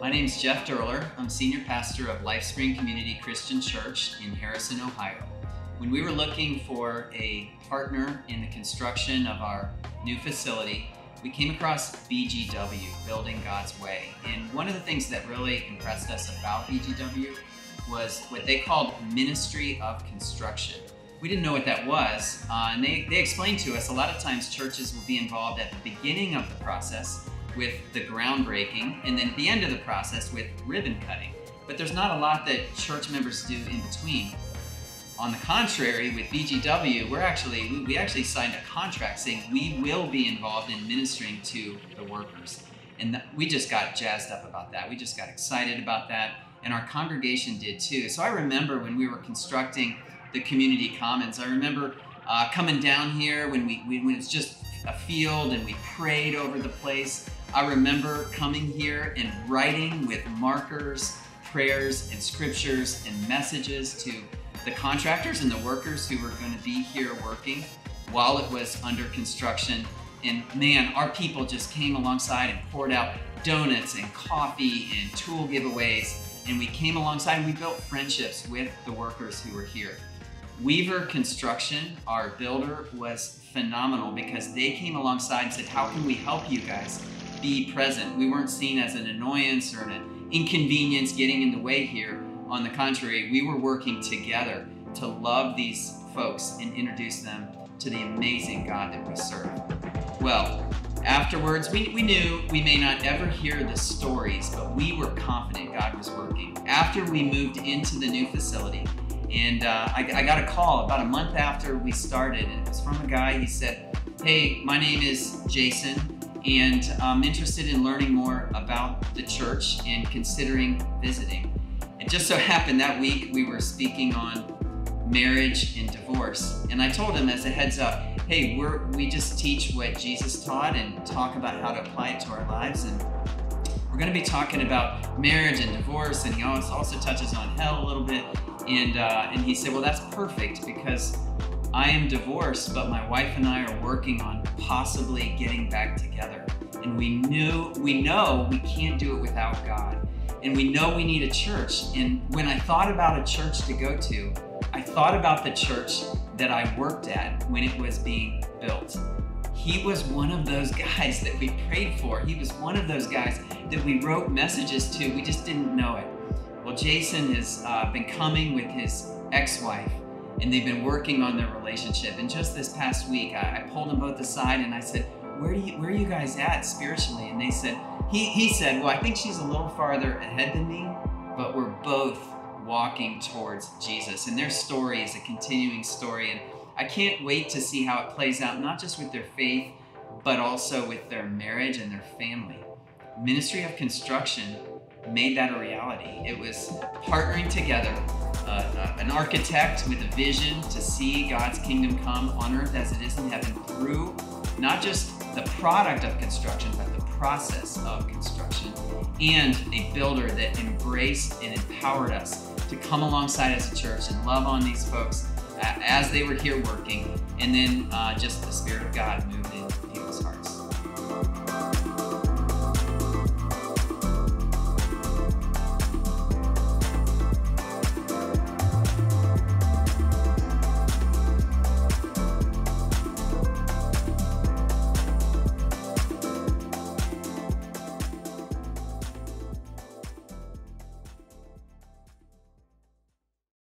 My name is Jeff Duerler. I'm senior pastor of LifeSpring Community Christian Church in Harrison, Ohio. When we were looking for a partner in the construction of our new facility, we came across BGW, Building God's Way. And one of the things that really impressed us about BGW was what they called Ministry of Construction. We didn't know what that was, and they explained to us a lot of times churches will be involved at the beginning of the process with the groundbreaking, and then at the end of the process with ribbon cutting. But there's not a lot that church members do in between. On the contrary, with BGW, we actually signed a contract saying we will be involved in ministering to the workers. And we just got jazzed up about that. We just got excited about that, and our congregation did too. So I remember when we were constructing the community commons, I remember coming down here when it's just a field and we prayed over the place. I remember coming here and writing with markers, prayers and scriptures and messages to the contractors and the workers who were going to be here working while it was under construction. And man, our people just came alongside and poured out donuts and coffee and tool giveaways. And we came alongside and we built friendships with the workers who were here. Weaver Construction, our builder, was phenomenal because they came alongside and said, how can we help you guys be present? We weren't seen as an annoyance or an inconvenience getting in the way here. On the contrary, we were working together to love these folks and introduce them to the amazing God that we serve. Well, afterwards, we knew we may not ever hear the stories, but we were confident God was working. After we moved into the new facility, and I got a call about a month after we started, and it was from a guy. He said, hey, my name is Jason, and I'm interested in learning more about the church and considering visiting. It just so happened that week we were speaking on marriage and divorce, and I told him as a heads up, hey, we just teach what Jesus taught and talk about how to apply it to our lives, and we're going to be talking about marriage and divorce, and he also touches on hell a little bit. And he said, well, that's perfect because I am divorced, but my wife and I are working on possibly getting back together. And we know we can't do it without God. And we know we need a church. And when I thought about a church to go to, I thought about the church that I worked at when it was being built. He was one of those guys that we prayed for. He was one of those guys that we wrote messages to. We just didn't know it. Well, Jason has been coming with his ex-wife, and they've been working on their relationship. And just this past week, I pulled them both aside and I said, where are you guys at spiritually? And they said, he said, well, I think she's a little farther ahead than me, but we're both walking towards Jesus. And their story is a continuing story. And I can't wait to see how it plays out, not just with their faith, but also with their marriage and their family. Ministry of Construction made that a reality. It was partnering together, an architect with a vision to see God's kingdom come on earth as it is in heaven through not just the product of construction, but the process of construction, and a builder that embraced and empowered us to come alongside as a church and love on these folks as they were here working, and then just the Spirit of God moved